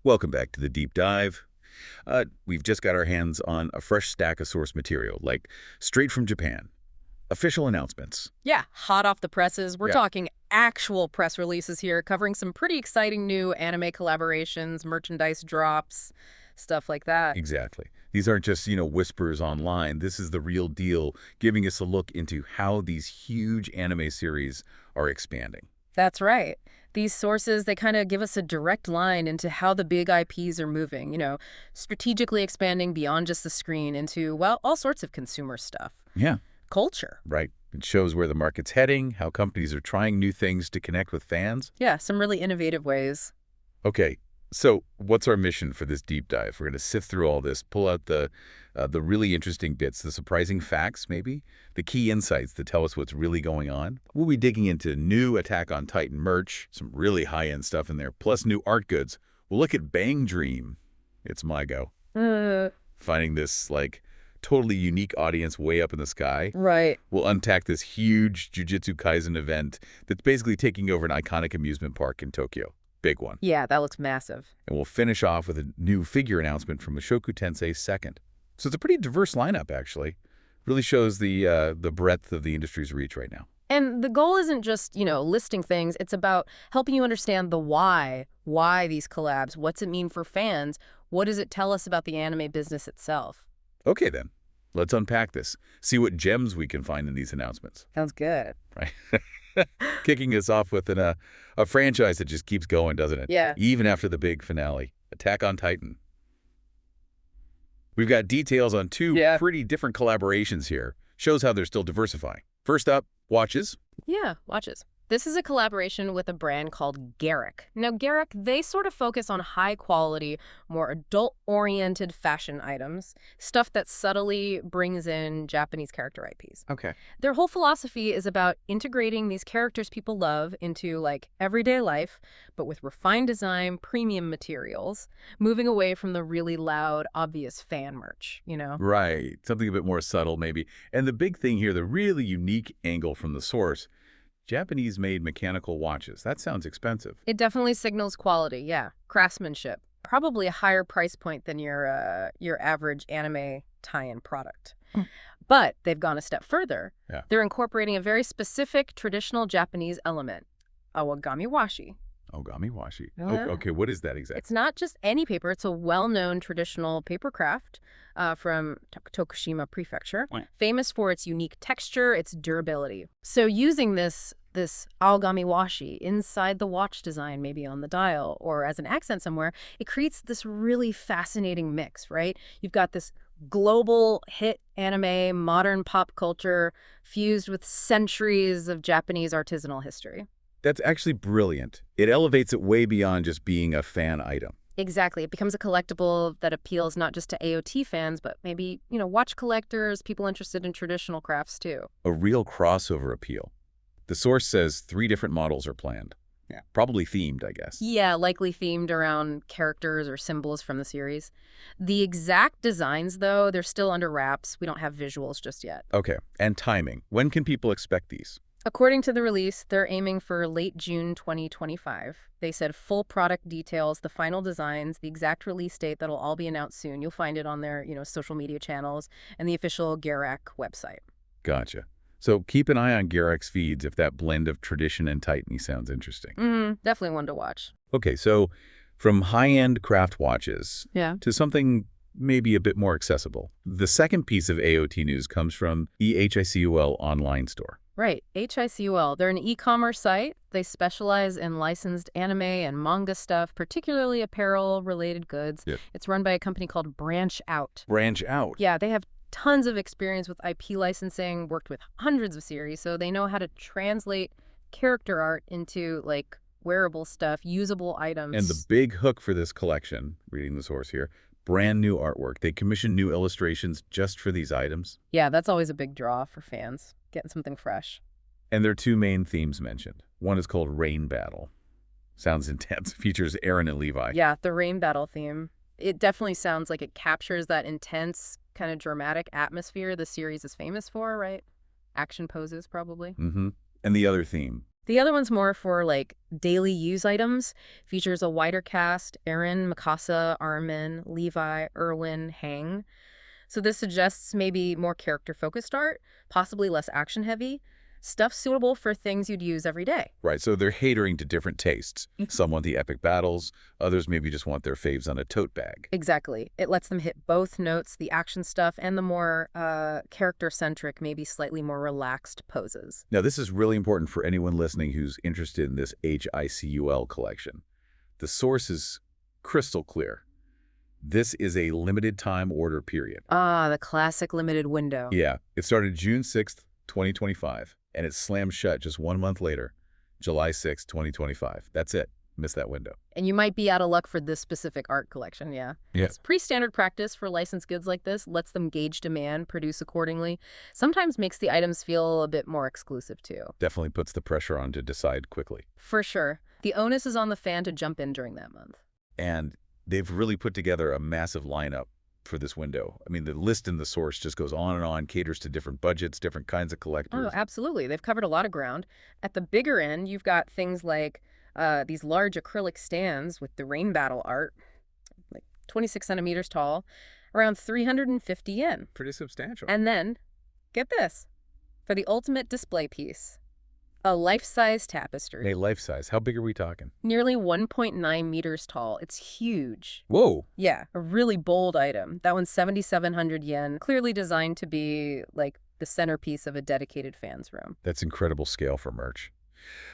Welcome back to the deep dive. We've just got our hands on a fresh stack of source material, like straight from Japan. Official announcements. Yeah, hot off the presses. We're Yeah, talking actual press releases here, covering some pretty exciting new anime collaborations, merchandise drops, stuff like that. exactly. These aren't just, whispers online. This is the real deal, giving us a look into how these huge anime series are expanding. That's right. These sources, they kind of give us a direct line into how the big IPs are moving, strategically expanding beyond just the screen into, well, all sorts of consumer stuff. Yeah, Culture. right. It shows where the market's heading, how companies are trying new things to connect with fans. Yeah, some really innovative ways. Okay, so what's our mission for this deep dive? We're going to sift through all this, pull out the really interesting bits, the surprising facts, maybe, the key insights that tell us what's really going on. We'll be digging into new Attack on Titan merch, some really high-end stuff in there, plus new art goods. We'll look at Bang Dream. It's my go. Finding this, totally unique audience way up in the sky. Right. We'll unpack this huge Jujutsu Kaisen event that's basically taking over an iconic amusement park in Tokyo. Big one. Yeah, that looks massive. And we'll finish off with a new figure announcement from Mushoku Tensei's second. So it's a pretty diverse lineup, actually. Really shows the breadth of the industry's reach right now. And the goal isn't just, listing things. It's about helping you understand the why. Why these collabs? What's it mean for fans? What does it tell us about the anime business itself? Okay, then. Let's unpack this. See what gems we can find in these announcements. Sounds good. Right? Kicking us off with a franchise that just keeps going, doesn't it? Yeah. Even after the big finale. Attack on Titan. We've got details on two pretty different collaborations here. Shows how they're still diversifying. First up, watches. Yeah, watches. This is a collaboration with a brand called GARRACK. Now, GARRACK, they sort of focus on high-quality, more adult-oriented fashion items, stuff that subtly brings in Japanese character IPs. Okay. Their whole philosophy is about integrating these characters people love into, everyday life, but with refined design, premium materials, moving away from the really loud, obvious fan merch, Right. Something a bit more subtle, maybe. And the big thing here, the really unique angle from the source, Japanese-made mechanical watches. That sounds expensive. It definitely signals quality, yeah. Craftsmanship. Probably a higher price point than your average anime tie-in product. But they've gone a step further. Yeah. They're incorporating a very specific traditional Japanese element, awagami washi. Ogami washi. Yeah. Okay, what is that exactly? It's not just any paper. It's a well-known traditional paper craft from Tokushima Prefecture, Right. famous for its unique texture, its durability. So using this aogami washi inside the watch design, maybe on the dial or as an accent somewhere, it creates this really fascinating mix, right? You've got this global hit anime, modern pop culture, fused with centuries of Japanese artisanal history. That's actually brilliant. It elevates it way beyond just being a fan item. Exactly. It becomes a collectible that appeals not just to AOT fans, but maybe, watch collectors, people interested in traditional crafts too. A real crossover appeal. The source says 3 different models are planned. Yeah. Probably themed, I guess. Yeah, likely themed around characters or symbols from the series. The exact designs, though, they're still under wraps. We don't have visuals just yet. Okay, and timing. When can people expect these? According to the release, they're aiming for late June 2025. They said full product details, the final designs, the exact release date that'll all be announced soon. You'll find it on their, social media channels and the official GARRACK website. Gotcha. So keep an eye on GARRACK's feeds if that blend of tradition and Titany sounds interesting. Definitely one to watch. Okay, so from high-end craft watches Yeah. to something maybe a bit more accessible. The second piece of AOT news comes from EHICUL online store. Right, HICUL. They're an e-commerce site. They specialize in licensed anime and manga stuff, particularly apparel-related goods. Yep. It's run by a company called Branch Out. Branch out. Yeah, they have tons of experience with IP licensing, worked with hundreds of series, so they know how to translate character art into, wearable stuff, usable items. And the big hook for this collection, reading the source here, brand new artwork. They commission new illustrations just for these items. Yeah, that's always a big draw for fans, getting something fresh. And there are 2 main themes mentioned. One is called Rain Battle. Sounds intense. Features Aaron and Levi. Yeah, the rain battle theme. It definitely sounds like it captures that intense, kind of dramatic atmosphere the series is famous for, right? Action poses, probably. And the other theme. The other one's more for, like, daily use items. Features a wider cast: Aaron, Mikasa, Armin, Levi, Erwin, Hang. So this suggests maybe more character-focused art, possibly less action-heavy, stuff suitable for things you'd use every day. Right, so they're catering to different tastes. Some want the epic battles, others maybe just want their faves on a tote bag. Exactly. It lets them hit both notes, the action stuff and the more character-centric, maybe slightly more relaxed poses. Now, this is really important for anyone listening who's interested in this HICUL collection. The source is crystal clear. This is a limited time order period. Ah, the classic limited window. Yeah, it started June 6th, 2025, and it slammed shut just 1 month later, July 6th, 2025. That's it. Missed that window. And you might be out of luck for this specific art collection, yeah. Yeah. It's pretty standard practice for licensed goods like this, lets them gauge demand, produce accordingly. Sometimes makes the items feel a bit more exclusive, too. Definitely puts the pressure on to decide quickly. For sure. The onus is on the fan to jump in during that month. And they've really put together a massive lineup for this window. I mean, the list in the source just goes on, caters to different budgets, different kinds of collectors. Oh, absolutely. They've covered a lot of ground. At the bigger end, you've got things like these large acrylic stands with the rain battle art, like 26 centimeters tall, around 350 yen. Pretty substantial. And then, get this, for the ultimate display piece, a life-size tapestry. Hey, life size. How big are we talking? Nearly 1.9 meters tall. It's huge. Whoa. Yeah, a really bold item. That one's 7,700 yen, clearly designed to be like the centerpiece of a dedicated fan's room. That's incredible scale for merch.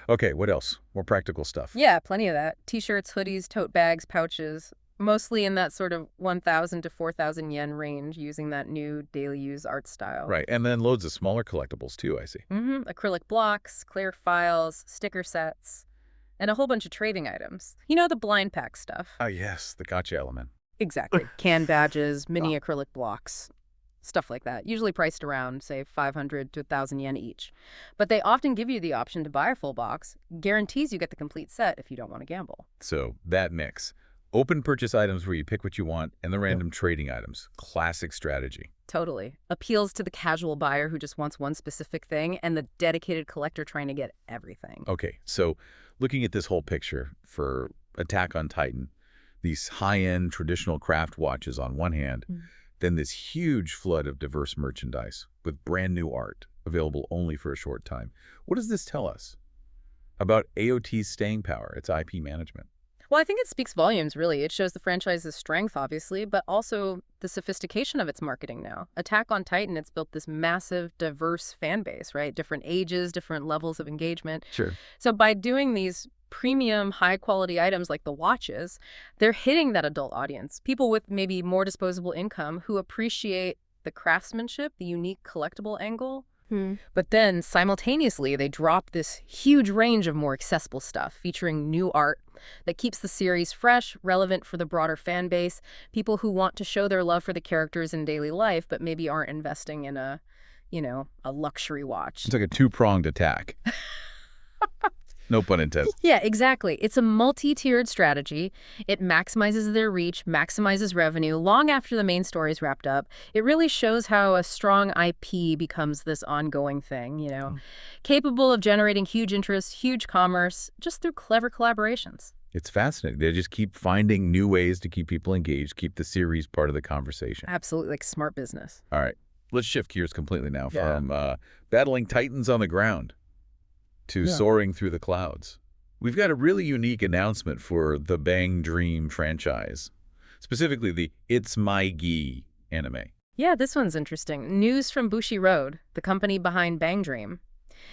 Okay, what else? More practical stuff. Yeah, plenty of that. T-shirts, hoodies, tote bags, pouches, mostly in that sort of 1,000 to 4,000 yen range, using that new daily use art style. Right, and then loads of smaller collectibles too, I see. Acrylic blocks, clear files, sticker sets, and a whole bunch of trading items. You know, the blind pack stuff. Ah, yes, the gotcha element. Exactly. Can badges, mini acrylic blocks, stuff like that. Usually priced around, say, 500 to 1,000 yen each. But they often give you the option to buy a full box, guarantees you get the complete set if you don't want to gamble. So, that mix. Open purchase items where you pick what you want, and the random trading items. Classic strategy. Totally. Appeals to the casual buyer who just wants one specific thing, and the dedicated collector trying to get everything. Okay, so looking at this whole picture for Attack on Titan, these high-end traditional craft watches on one hand, then this huge flood of diverse merchandise with brand new art available only for a short time. What does this tell us about AOT's staying power, its IP management? Well, I think it speaks volumes, really. It shows the franchise's strength, obviously, but also the sophistication of its marketing now. Attack on Titan, it's built this massive, diverse fan base, right? Different ages, different levels of engagement. Sure. So by doing these premium, high-quality items like the watches, they're hitting that adult audience, people with maybe more disposable income who appreciate the craftsmanship, the unique collectible angle. But then, simultaneously, they drop this huge range of more accessible stuff, featuring new art that keeps the series fresh, relevant for the broader fan base, people who want to show their love for the characters in daily life, but maybe aren't investing in a luxury watch. It's like a two-pronged attack. No pun intended. Yeah, exactly. It's a multi-tiered strategy. It maximizes their reach, maximizes revenue long after the main story is wrapped up. It really shows how a strong IP becomes this ongoing thing, capable of generating huge interest, huge commerce, just through clever collaborations. It's fascinating. They just keep finding new ways to keep people engaged, keep the series part of the conversation. Absolutely, like smart business. All right, let's shift gears completely now from battling titans on the ground to soaring through the clouds. We've got a really unique announcement for the Bang Dream franchise, specifically the It's My Gi anime. Yeah, this one's interesting. News from Bushiroad, the company behind Bang Dream.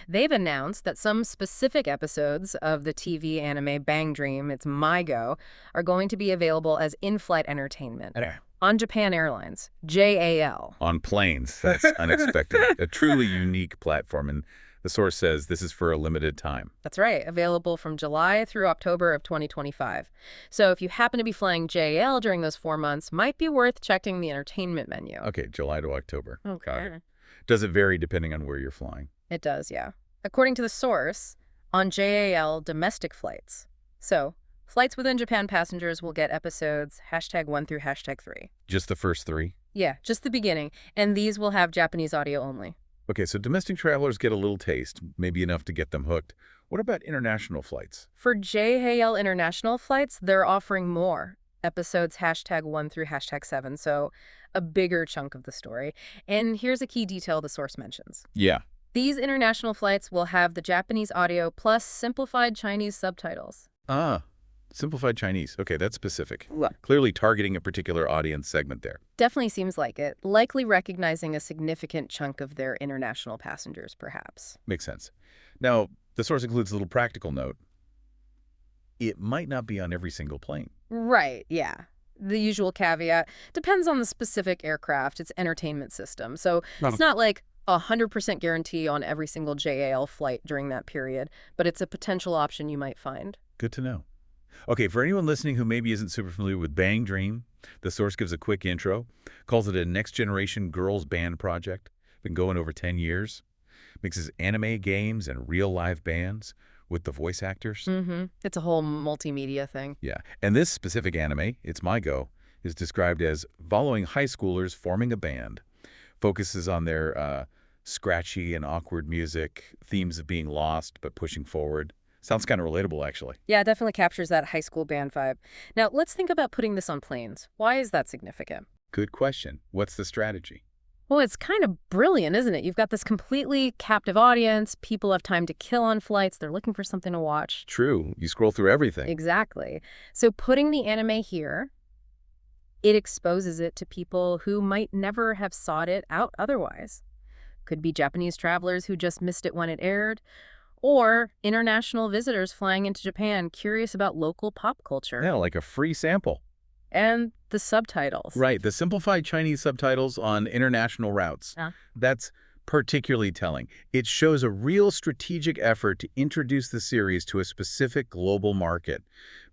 They've announced that some specific episodes of the TV anime Bang Dream, It's My Go, are going to be available as in-flight entertainment on Japan Airlines, JAL. On planes. That's unexpected. A truly unique platform, and the source says this is for a limited time. That's right. Available from July through October of 2025. So if you happen to be flying JL during those 4 months, might be worth checking the entertainment menu. Okay, July to October. Okay. Got it. Does it vary depending on where you're flying? It does, yeah. According to the source, on JAL domestic flights. So flights within Japan passengers will get episodes #1 through #3. Just the first 3? Yeah, just the beginning. And these will have Japanese audio only. Okay, so domestic travelers get a little taste, maybe enough to get them hooked. What about international flights? For JHL international flights, they're offering more episodes #1 through #7, so a bigger chunk of the story. And here's a key detail the source mentions. Yeah. These international flights will have the Japanese audio plus simplified Chinese subtitles. Ah, simplified Chinese. Okay, that's specific. Well, Clearly targeting a particular audience segment there. definitely seems like it, likely recognizing a significant chunk of their international passengers, perhaps. Makes sense. Now, the source includes a little practical note. It might not be on every single plane. Right, yeah. The usual caveat depends on the specific aircraft, its entertainment system. So it's not like a 100% guarantee on every single JAL flight during that period, but it's a potential option you might find. Good to know. Okay, for anyone listening who maybe isn't super familiar with Bang Dream, the source gives a quick intro, calls it a next-generation girls band project. Been going over 10 years. Mixes anime games and real live bands with the voice actors. It's a whole multimedia thing. Yeah, and this specific anime, It's My Go, is described as following high schoolers forming a band. Focuses on their scratchy and awkward music, themes of being lost but pushing forward. Sounds kind of relatable, actually. Yeah, it definitely captures that high school band vibe. Now, let's think about putting this on planes. Why is that significant? Good question. What's the strategy? Well, it's kind of brilliant, isn't it? You've got this completely captive audience. People have time to kill on flights. They're looking for something to watch. True. You scroll through everything. Exactly. So putting the anime here, it exposes it to people who might never have sought it out otherwise. Could be Japanese travelers who just missed it when it aired, or international visitors flying into Japan curious about local pop culture. Yeah, like a free sample. And the subtitles. Right, the simplified Chinese subtitles on international routes. That's particularly telling. It shows a real strategic effort to introduce the series to a specific global market,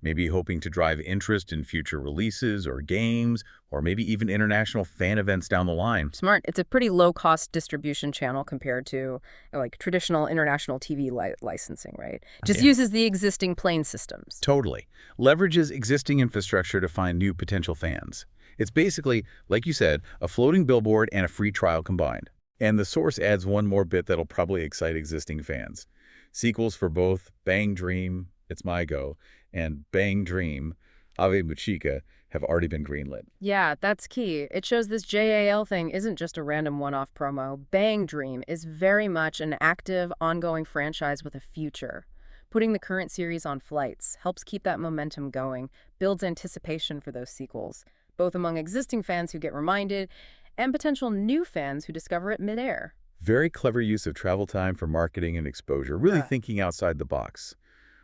maybe hoping to drive interest in future releases or games, or maybe even international fan events down the line. Smart. It's a pretty low-cost distribution channel compared to like traditional international TV licensing, right? Just uses the existing plane systems. Totally. Leverages existing infrastructure to find new potential fans. It's basically, like you said, a floating billboard and a free trial combined. And the source adds one more bit that'll probably excite existing fans. Sequels for both Bang Dream, It's My Go, and Bang Dream, Ave Muchika, have already been greenlit. Yeah, that's key. It shows this JAL thing isn't just a random one-off promo. Bang Dream is very much an active, ongoing franchise with a future. Putting the current series on flights helps keep that momentum going, builds anticipation for those sequels, both among existing fans who get reminded and potential new fans who discover it midair. Very clever use of travel time for marketing and exposure, really thinking outside the box.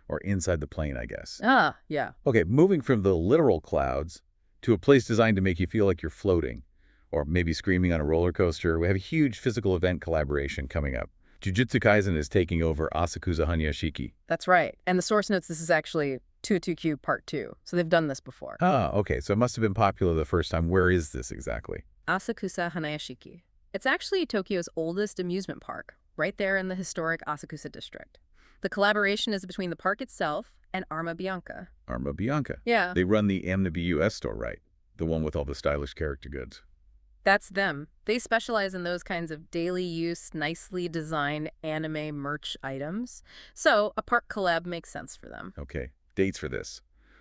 Or inside the plane, I guess. Yeah. Okay, moving from the literal clouds to a place designed to make you feel like you're floating, or maybe screaming on a roller coaster, we have a huge physical event collaboration coming up. Jujutsu Kaisen is taking over Asakusa Hanyashiki. That's right. And the source notes this is actually 22Q Part 2, so they've done this before. Okay, so it must have been popular the first time. Where is this exactly? Asakusa Hanayashiki. It's actually Tokyo's oldest amusement park, right there in the historic Asakusa district. The collaboration is between the park itself and Arma Bianca. Arma Bianca. Yeah. They run the Amnaby US store, right? The one with all the stylish character goods. That's them. They specialize in those kinds of daily use, nicely designed anime merch items. So a park collab makes sense for them. Okay, dates for this.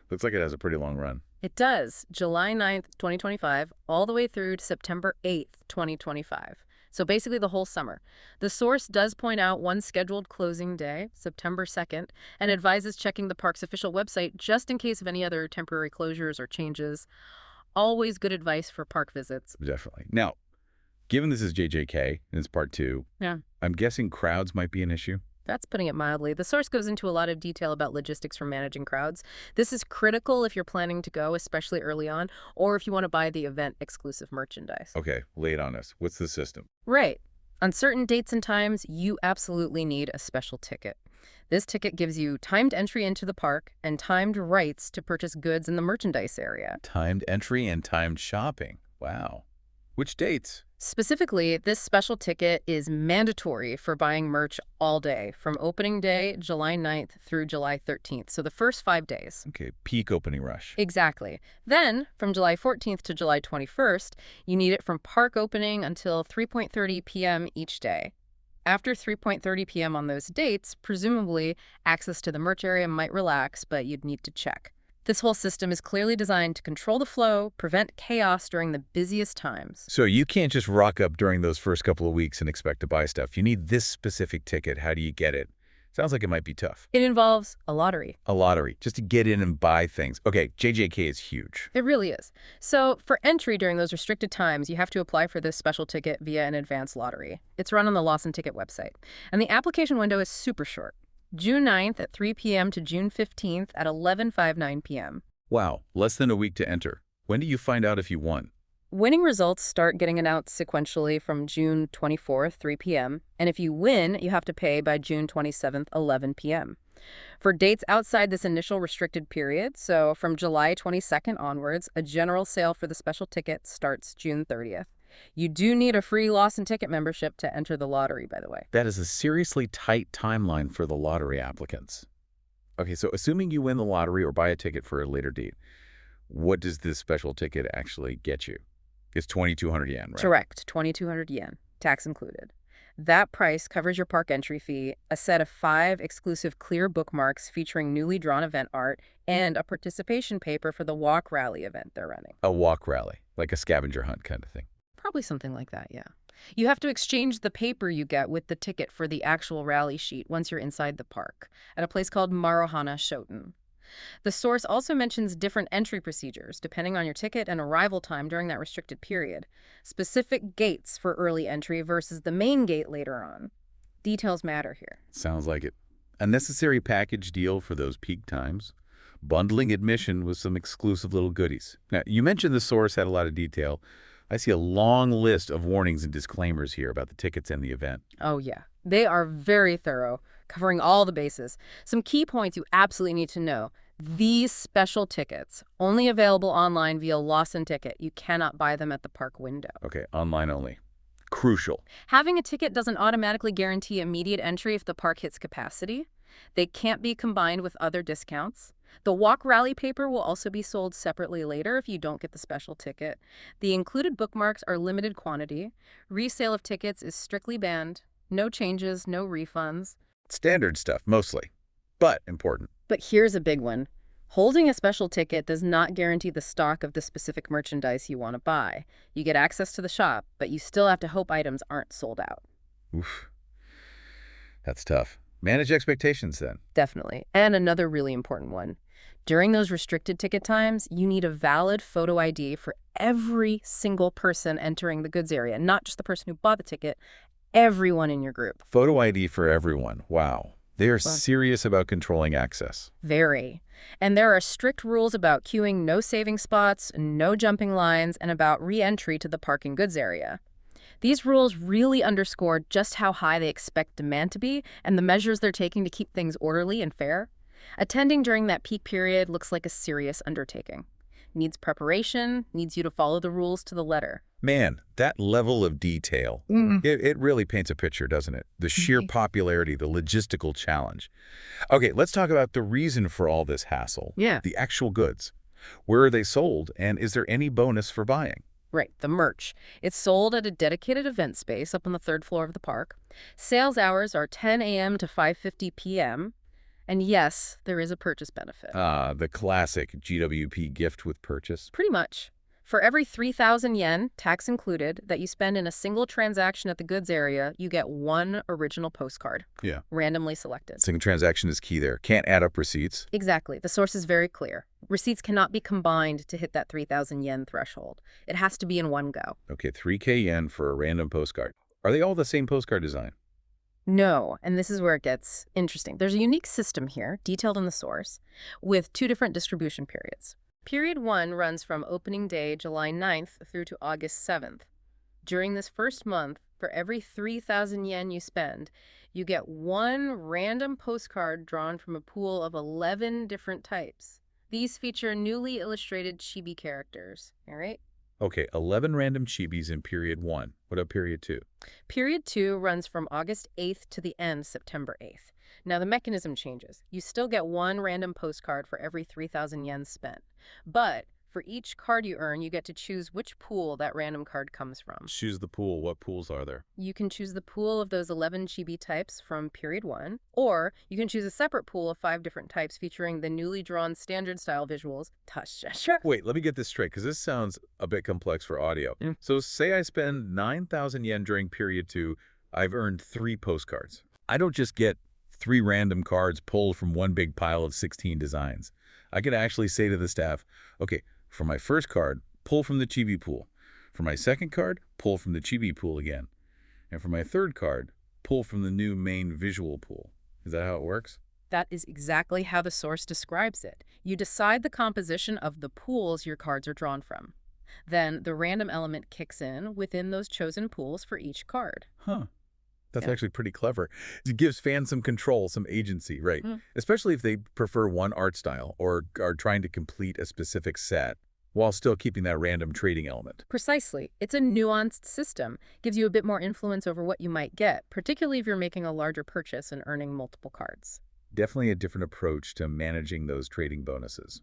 Looks like it has a pretty long run. It does. July 9th, 2025, all the way through to September 8th, 2025. So basically the whole summer. The source does point out one scheduled closing day, September 2nd, and advises checking the park's official website just in case of any other temporary closures or changes. Always good advice for park visits. Definitely. Now, given this is JJK and it's part 2, I'm guessing crowds might be an issue. That's putting it mildly. The source goes into a lot of detail about logistics for managing crowds. This is critical if you're planning to go, especially early on, or if you want to buy the event-exclusive merchandise. Okay, lay it on us. What's the system? Right. On certain dates and times, you absolutely need a special ticket. This ticket gives you timed entry into the park and timed rights to purchase goods in the merchandise area. Timed entry and timed shopping. Wow. Which dates? Specifically, this special ticket is mandatory for buying merch all day, from opening day, July 9th through July 13th, so the first 5 days. Okay, peak opening rush. Exactly. Then, from July 14th to July 21st, you need it from park opening until 3:30 p.m. each day. After 3:30 p.m. on those dates, presumably access to the merch area might relax, but you'd need to check. This whole system is clearly designed to control the flow, prevent chaos during the busiest times. So you can't just rock up during those first couple of weeks and expect to buy stuff. You need this specific ticket. How do you get it? Sounds like it might be tough. It involves a lottery. A lottery, just to get in and buy things. Okay, JJK is huge. It really is. So for entry during those restricted times, you have to apply for this special ticket via an advance lottery. It's run on the Lawson Ticket website. And the application window is super short. June 9th at 3 p.m. to June 15th at 11:59 p.m. Wow, less than a week to enter. When do you find out if you won? Winning results start getting announced sequentially from June 24th, 3 p.m., and if you win, you have to pay by June 27th, 11 p.m. For dates outside this initial restricted period, so from July 22nd onwards, a general sale for the special ticket starts June 30th. You do need a free Lawson Ticket membership to enter the lottery, by the way. That is a seriously tight timeline for the lottery applicants. Okay, so assuming you win the lottery or buy a ticket for a later date, what does this special ticket actually get you? It's 2,200 yen, right? Correct, 2,200 yen, tax included. That price covers your park entry fee, a set of 5 exclusive clear bookmarks featuring newly drawn event art, and a participation paper for the walk rally event they're running. A walk rally, like a scavenger hunt kind of thing. Probably something like that, yeah. You have to exchange the paper you get with the ticket for the actual rally sheet once you're inside the park, at a place called Maruhana Shoten. The source also mentions different entry procedures, depending on your ticket and arrival time during that restricted period. Specific gates for early entry versus the main gate later on. Details matter here. Sounds like it. A necessary package deal for those peak times. Bundling admission with some exclusive little goodies. Now, you mentioned the source had a lot of detail. I see a long list of warnings and disclaimers here about the tickets and the event. Oh, yeah. They are very thorough, covering all the bases. Some key points you absolutely need to know. These special tickets, only available online via Lawson Ticket. You cannot buy them at the park window. Okay, online only. Crucial. Having a ticket doesn't automatically guarantee immediate entry if the park hits capacity. They can't be combined with other discounts. The walk rally paper will also be sold separately later if you don't get the special ticket. The included bookmarks are limited quantity. Resale of tickets is strictly banned. No changes, no refunds. Standard stuff, mostly, but important. But here's a big one. Holding a special ticket does not guarantee the stock of the specific merchandise you want to buy. You get access to the shop, but you still have to hope items aren't sold out. Oof. That's tough. Manage expectations then. Definitely. And another really important one. During those restricted ticket times, you need a valid photo ID for every single person entering the goods area, not just the person who bought the ticket, everyone in your group. Photo ID for everyone. Wow. They are serious about controlling access. Very. And there are strict rules about queuing no saving spots, no jumping lines, and about re-entry to the parking goods area. These rules really underscore just how high they expect demand to be and the measures they're taking to keep things orderly and fair. Attending during that peak period looks like a serious undertaking. Needs preparation, needs you to follow the rules to the letter. Man, that level of detail, it really paints a picture, doesn't it? The sheer popularity, the logistical challenge. Okay, let's talk about the reason for all this hassle. Yeah. The actual goods. Where are they sold, and is there any bonus for buying? Right, the merch. It's sold at a dedicated event space up on the 3rd floor of the park. Sales hours are 10 a.m. to 5:50 p.m. And yes, there is a purchase benefit. The classic GWP gift with purchase. Pretty much. For every 3,000 yen, tax included, that you spend in a single transaction at the goods area, you get 1 original postcard. Yeah. Randomly selected. Single transaction is key there. Can't add up receipts. Exactly. The source is very clear. Receipts cannot be combined to hit that 3,000 yen threshold. It has to be in one go. Okay, 3K yen for a random postcard. Are they all the same postcard design? No, and this is where it gets interesting. There's a unique system here, detailed in the source, with 2 different distribution periods. Period 1 runs from opening day, July 9th, through to August 7th. During this first month, for every 3,000 yen you spend, you get 1 random postcard drawn from a pool of 11 different types. These feature newly illustrated chibi characters, all right? Okay, 11 random chibis in period 1. What about period 2? Period 2 runs from August 8th to the end, September 8th. Now, the mechanism changes. You still get 1 random postcard for every 3,000 yen spent. But For each card you earn, you get to choose which pool that random card comes from. Choose the pool. What pools are there? You can choose the pool of those 11 chibi types from period 1, or you can choose a separate pool of 5 different types featuring the newly drawn standard style visuals. Wait, let me get this straight, because this sounds a bit complex for audio. So say I spend 9,000 yen during period 2, I've earned 3 postcards. I don't just get 3 random cards pulled from one big pile of 16 designs. I could actually say to the staff, okay, for my first card, pull from the chibi pool. For my second card, pull from the chibi pool again. And for my third card, pull from the new main visual pool. Is that how it works? That is exactly how the source describes it. You decide the composition of the pools your cards are drawn from. Then the random element kicks in within those chosen pools for each card. Huh. That's Yeah. actually pretty clever. It gives fans some control, some agency, right? Especially if they prefer one art style or are trying to complete a specific set while still keeping that random trading element. Precisely. It's a nuanced system. Gives you a bit more influence over what you might get, particularly if you're making a larger purchase and earning multiple cards. Definitely a different approach to managing those trading bonuses.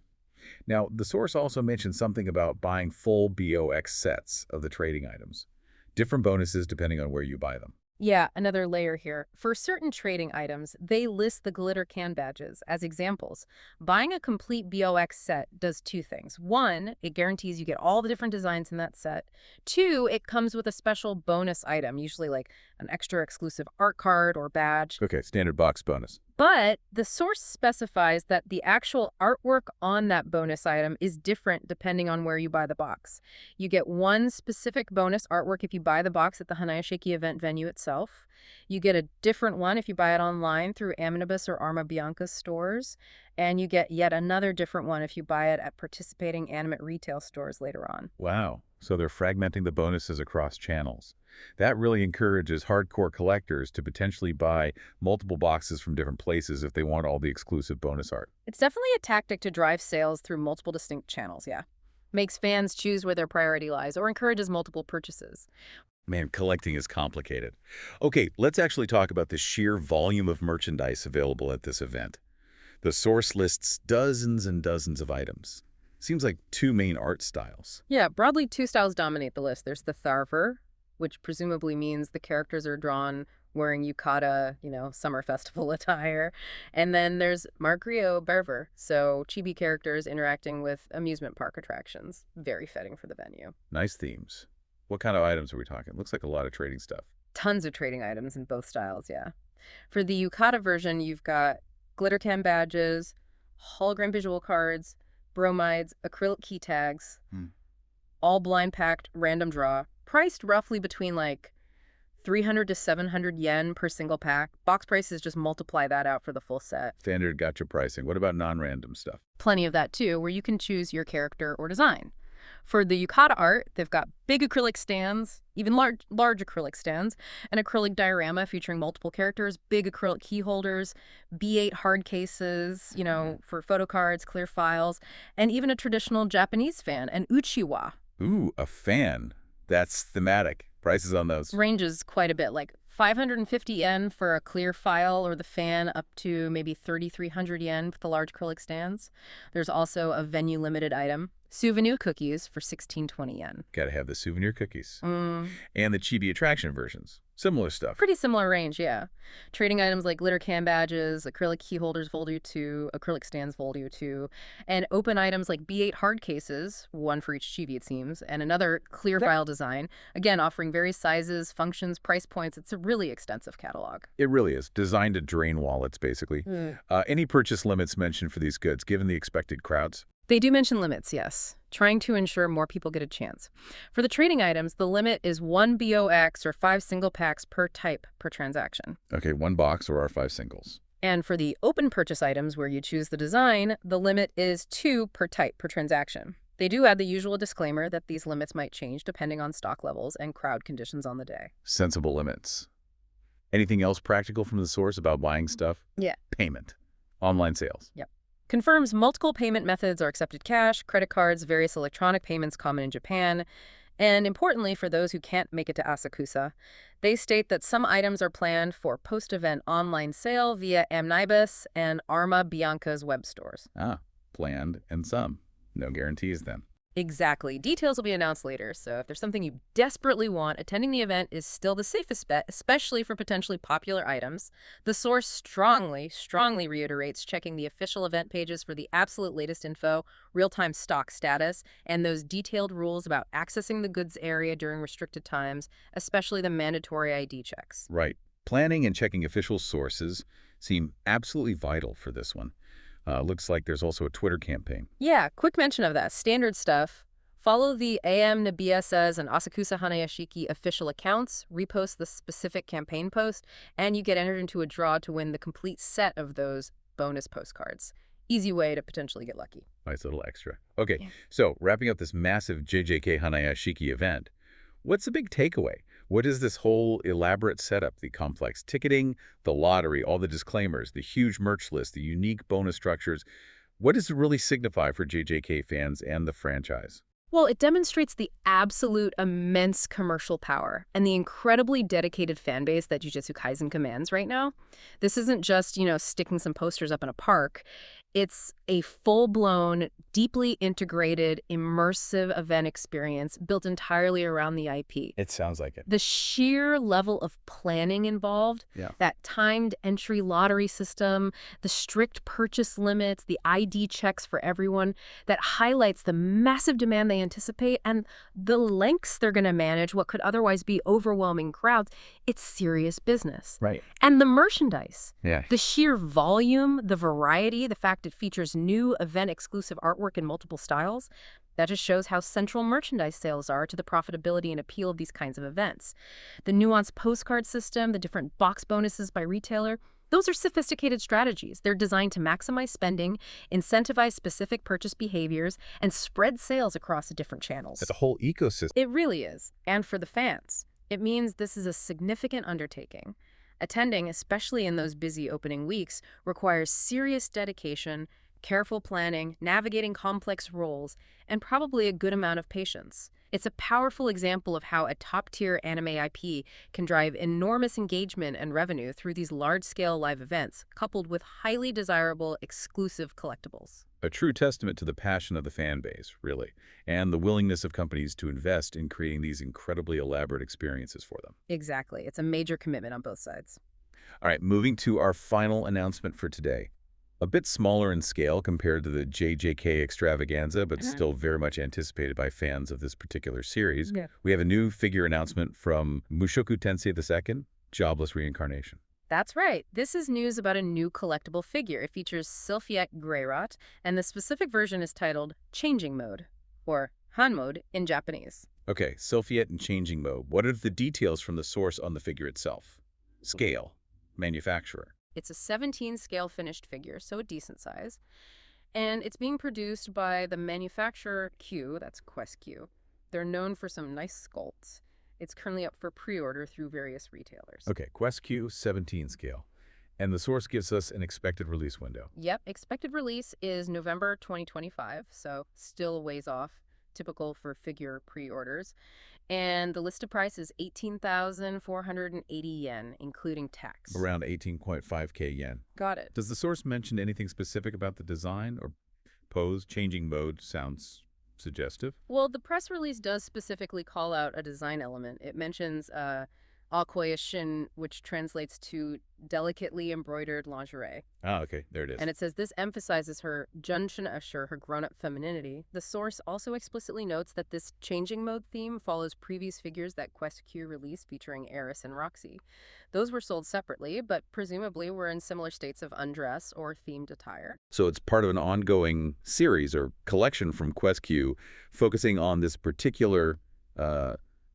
Now, the source also mentioned something about buying full BOX sets of the trading items. Different bonuses depending on where you buy them. Yeah, another layer here. For certain trading items, they list the glitter can badges as examples. Buying a complete BOX set does 2 things. 1, it guarantees you get all the different designs in that set. 2, it comes with a special bonus item, usually like an extra exclusive art card or badge. Okay, standard box bonus. But the source specifies that the actual artwork on that bonus item is different depending on where you buy the box. You get one specific bonus artwork if you buy the box at the Hanayashiki event venue itself. You get a different one if you buy it online through Omnibus or Arma Bianca's stores. And you get yet another different one if you buy it at participating Animate retail stores later on. Wow. So they're fragmenting the bonuses across channels. That really encourages hardcore collectors to potentially buy multiple boxes from different places if they want all the exclusive bonus art. It's definitely a tactic to drive sales through multiple distinct channels, yeah. Makes fans choose where their priority lies or encourages multiple purchases. Man, collecting is complicated. Okay, let's actually talk about the sheer volume of merchandise available at this event. The source lists dozens and dozens of items. Seems like 2 main art styles. Yeah, broadly 2 styles dominate the list. There's the Tharver, which presumably means the characters are drawn wearing yukata, summer festival attire. And then there's Margrio Berver, so chibi characters interacting with amusement park attractions. Very fitting for the venue. Nice themes. What kind of items are we talking? Looks like a lot of trading stuff. Tons of trading items in both styles, yeah. For the yukata version, you've got glitter can badges, hologram visual cards, bromides, acrylic key tags, all blind packed, random draw, priced roughly between like 300 to 700 yen per single pack. Box prices just multiply that out for the full set. Standard gotcha pricing. What about non-random stuff? Plenty of that too, where you can choose your character or design. For the yukata art, they've got big acrylic stands, even large acrylic stands, an acrylic diorama featuring multiple characters, big acrylic key holders, B8 hard cases, for photo cards, clear files, and even a traditional Japanese fan, an uchiwa. Ooh, a fan. That's thematic. Prices on those. Ranges quite a bit, like 550 yen for a clear file or the fan, up to maybe 3,300 yen for the large acrylic stands. There's also a venue limited item, souvenir cookies for 1620 yen. Gotta have the souvenir cookies. And the chibi attraction versions. Similar stuff. Pretty similar range, yeah. Trading items like glitter can badges, acrylic key holders Voldio 2, acrylic stands Voldio 2, and open items like B8 hard cases, one for each chibi it seems, and another clear file design, again offering various sizes, functions, price points. It's a really extensive catalog. It really is. Designed to drain wallets, basically. Any purchase limits mentioned for these goods, given the expected crowds? They do mention limits, yes, trying to ensure more people get a chance. For the trading items, the limit is 1 BOX or 5 single packs per type per transaction. Okay, 1 box or our 5 singles. And for the open purchase items where you choose the design, the limit is 2 per type per transaction. They do add the usual disclaimer that these limits might change depending on stock levels and crowd conditions on the day. Sensible limits. Anything else practical from the source about buying stuff? Yeah. Payment. Online sales. Yep. Confirms multiple payment methods are accepted: cash, credit cards, various electronic payments common in Japan. And importantly, for those who can't make it to Asakusa, they state that some items are planned for post-event online sale via Omnibus and Arma Bianca's web stores. Ah, planned and some. No guarantees then. Exactly. Details will be announced later, so if there's something you desperately want, attending the event is still the safest bet, especially for potentially popular items. The source strongly reiterates checking the official event pages for the absolute latest info, real-time stock status, and those detailed rules about accessing the goods area during restricted times, especially the mandatory ID checks. Right. Planning and checking official sources seem absolutely vital for this one. Looks like there's also a Twitter campaign. Yeah, quick mention of that. Standard stuff. Follow the AM Nabiasa's and Asakusa Hanayashiki official accounts, repost the specific campaign post, and you get entered into a draw to win the complete set of those bonus postcards. Easy way to potentially get lucky. Nice little extra. Okay, Yeah. so wrapping up this massive JJK Hanayashiki event, what's the big takeaway? What is this whole elaborate setup, the complex ticketing, the lottery, all the disclaimers, the huge merch list, the unique bonus structures? What does it really signify for JJK fans and the franchise? Well, it demonstrates the absolute immense commercial power and the incredibly dedicated fan base that Jujutsu Kaisen commands right now. This isn't just, sticking some posters up in a park. It's a full-blown, deeply integrated, immersive event experience built entirely around the IP. It sounds like it. The sheer level of planning involved, Yeah. that timed entry lottery system, the strict purchase limits, the ID checks for everyone, that highlights the massive demand they anticipate and the lengths they're going to manage what could otherwise be overwhelming crowds. It's serious business. Right. And the merchandise. Yeah. The sheer volume, the variety, the fact it features new event-exclusive artwork in multiple styles, that just shows how central merchandise sales are to the profitability and appeal of these kinds of events. The nuanced postcard system, the different box bonuses by retailer, those are sophisticated strategies. They're designed to maximize spending, incentivize specific purchase behaviors, and spread sales across the different channels. It's a whole ecosystem. It really is. And for the fans, it means this is a significant undertaking. Attending, especially in those busy opening weeks, requires serious dedication, careful planning, navigating complex roles, and probably a good amount of patience. It's a powerful example of how a top-tier anime IP can drive enormous engagement and revenue through these large-scale live events, coupled with highly desirable, exclusive collectibles. A true testament to the passion of the fan base, really, and the willingness of companies to invest in creating these incredibly elaborate experiences for them. Exactly. It's a major commitment on both sides. All right, moving to our final announcement for today. A bit smaller in scale compared to the JJK extravaganza, but still very much anticipated by fans of this particular series. Yeah. We have a new figure announcement from Mushoku Tensei II, Jobless Reincarnation. That's right. This is news about a new collectible figure. It features Sylphiette Greyrot, and the specific version is titled Changing Mode, or Han Mode in Japanese. Okay, Sylphiette and Changing Mode. What are the details from the source on the figure itself? Scale. Manufacturer. It's a 17 scale finished figure, so a decent size. And it's being produced by the manufacturer Q, that's Quest Q. They're known for some nice sculpts. It's currently up for pre-order through various retailers. Okay, Quest Q, 17 scale. And the source gives us an expected release window. Yep, expected release is November 2025, so still a ways off, typical for figure pre-orders. And the listed price is 18,480 yen, including tax. Around 18.5k yen. Got it. Does the source mention anything specific about the design or pose? Changing mode sounds suggestive. Well, the press release does specifically call out a design element. It mentions Akoyashin, which translates to delicately embroidered lingerie. Ah, okay, there it is. And it says this emphasizes her Junshin Usher, her grown-up femininity. The source also explicitly notes that this changing mode theme follows previous figures that Quest Q released featuring Eris and Roxy. Those were sold separately, but presumably were in similar states of undress or themed attire. So it's part of an ongoing series or collection from Quest Q focusing on this particular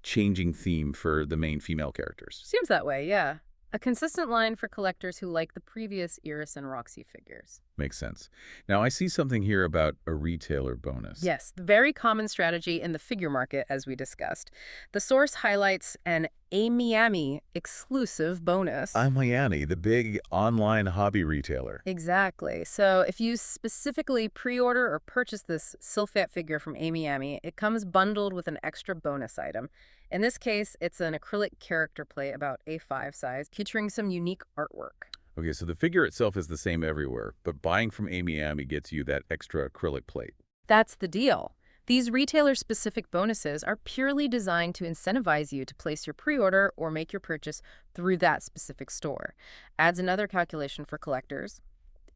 changing theme for the main female characters. Seems that way, yeah. A consistent line for collectors who like the previous Eris and Roxy figures. Makes sense. Now, I see something here about a retailer bonus. Yes, the very common strategy in the figure market, as we discussed. The source highlights an Miami exclusive bonus. Miami, the big online hobby retailer. Exactly. So if you specifically pre-order or purchase this Sylphiette figure from Miami, it comes bundled with an extra bonus item. In this case, it's an acrylic character plate about A5 size, featuring some unique artwork. Okay, so the figure itself is the same everywhere, but buying from Miami gets you that extra acrylic plate. That's the deal. These retailer-specific bonuses are purely designed to incentivize you to place your pre-order or make your purchase through that specific store. Adds another calculation for collectors.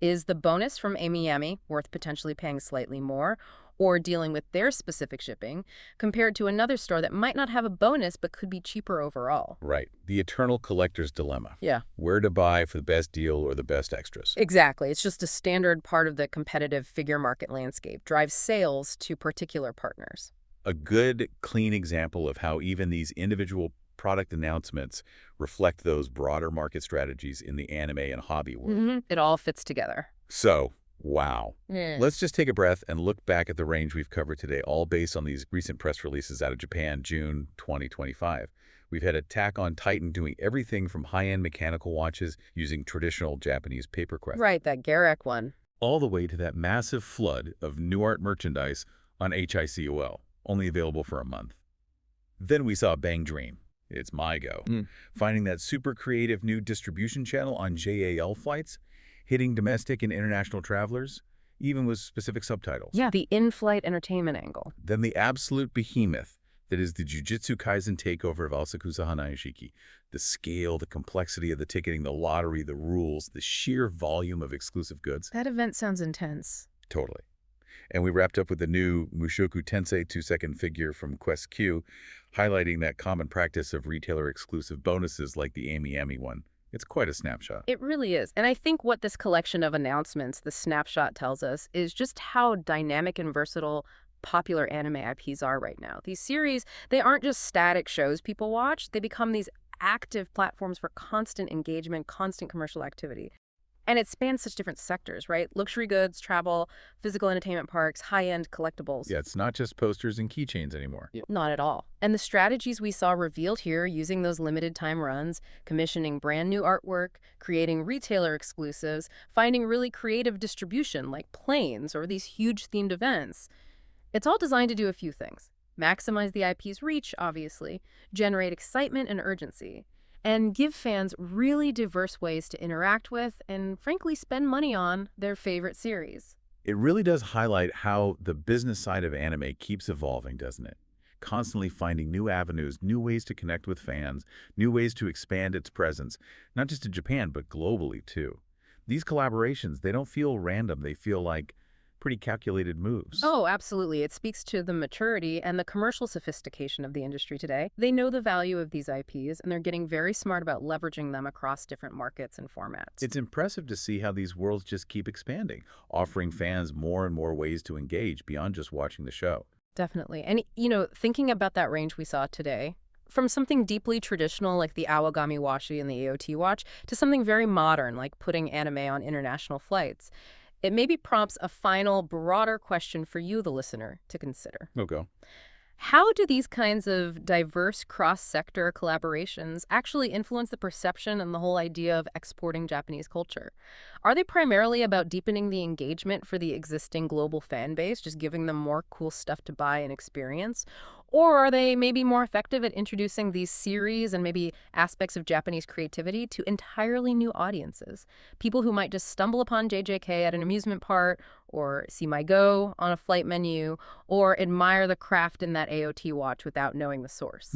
Is the bonus from Amy Yami worth potentially paying slightly more or dealing with their specific shipping compared to another store that might not have a bonus but could be cheaper overall? Right. The eternal collector's dilemma. Yeah. Where to buy for the best deal or the best extras. Exactly. It's just a standard part of the competitive figure market landscape, drives sales to particular partners. A good, clean example of how even these individual product announcements reflect those broader market strategies in the anime and hobby world. It all fits together. So, wow. Yeah. Let's just take a breath and look back at the range we've covered today, all based on these recent press releases out of Japan, June 2025. We've had Attack on Titan doing everything from high-end mechanical watches using traditional Japanese papercraft, Right, that GARRACK one. all the way to that massive flood of new art merchandise on HICOL, only available for a month. Then we saw Bang Dream. It's my go. Finding that super creative new distribution channel on JAL flights, hitting domestic and international travelers, even with specific subtitles. Yeah, the in-flight entertainment angle. Then the absolute behemoth that is the Jujutsu Kaisen takeover of Asakusa Hanayashiki. The scale, the complexity of the ticketing, the lottery, the rules, the sheer volume of exclusive goods. That event sounds intense. Totally. And we wrapped up with the new Mushoku Tensei 2-second figure from Quest Q, highlighting that common practice of retailer-exclusive bonuses like the Amy Amy one. It's quite a snapshot. It really is. And I think what this collection of announcements, the snapshot, tells us is just how dynamic and versatile popular anime IPs are right now. These series, they aren't just static shows people watch. They become these active platforms for constant engagement, constant commercial activity. And it spans such different sectors, right? Luxury goods, travel, physical entertainment parks, high-end collectibles. Yeah, it's not just posters and keychains anymore. Not at all. And the strategies we saw revealed here, using those limited time runs, commissioning brand new artwork, creating retailer exclusives, finding really creative distribution like planes or these huge themed events, it's all designed to do a few things. Maximize the IP's reach, obviously, generate excitement and urgency, and give fans really diverse ways to interact with and, frankly, spend money on their favorite series. It really does highlight how the business side of anime keeps evolving, doesn't it? Constantly finding new avenues, new ways to connect with fans, new ways to expand its presence, not just in Japan, but globally, too. These collaborations, they don't feel random. They feel like pretty calculated moves. Oh, absolutely. It speaks to the maturity and the commercial sophistication of the industry today. They know the value of these IPs, and they're getting very smart about leveraging them across different markets and formats. It's impressive to see how these worlds just keep expanding, offering fans more and more ways to engage beyond just watching the show. Definitely. And, thinking about that range we saw today, from something deeply traditional like the Awagami Washi and the AOT watch to something very modern like putting anime on international flights, it maybe prompts a final, broader question for you, the listener, to consider. Okay. How do these kinds of diverse cross-sector collaborations actually influence the perception and the whole idea of exporting Japanese culture? Are they primarily about deepening the engagement for the existing global fan base, just giving them more cool stuff to buy and experience? Or are they maybe more effective at introducing these series and maybe aspects of Japanese creativity to entirely new audiences? People who might just stumble upon JJK at an amusement park, or see my Go on a flight menu, or admire the craft in that AOT watch without knowing the source.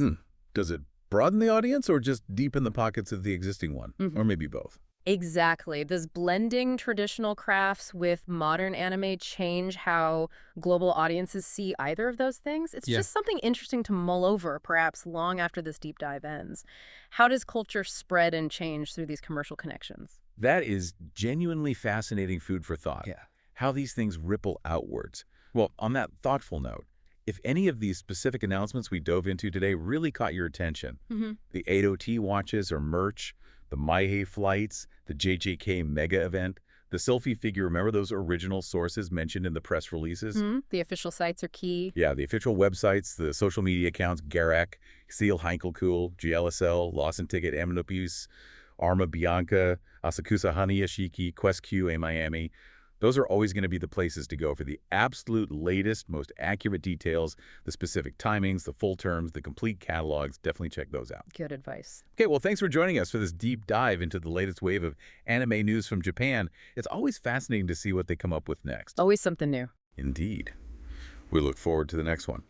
Does it broaden the audience or just deepen the pockets of the existing one? Or maybe both? Exactly. Does blending traditional crafts with modern anime change how global audiences see either of those things? It's just something interesting to mull over, perhaps long after this deep dive ends. How does culture spread and change through these commercial connections? That is genuinely fascinating food for thought. Yeah. How these things ripple outwards. Well, on that thoughtful note, if any of these specific announcements we dove into today really caught your attention, the 8OT watches or merch, the Maihei flights, the JJK mega event, the selfie figure, remember those original sources mentioned in the press releases? The official sites are key. Yeah, the official websites, the social media accounts, GARRACK, Seal Heinkelkuhl, GLSL, Lawson Ticket, Amnopus, Arma Bianca, Asakusa Hanayashiki, Quest Q, A Miami. Those are always going to be the places to go for the absolute latest, most accurate details, the specific timings, the full terms, the complete catalogs. Definitely check those out. Good advice. Okay, well, thanks for joining us for this deep dive into the latest wave of anime news from Japan. It's always fascinating to see what they come up with next. Always something new. Indeed. We look forward to the next one.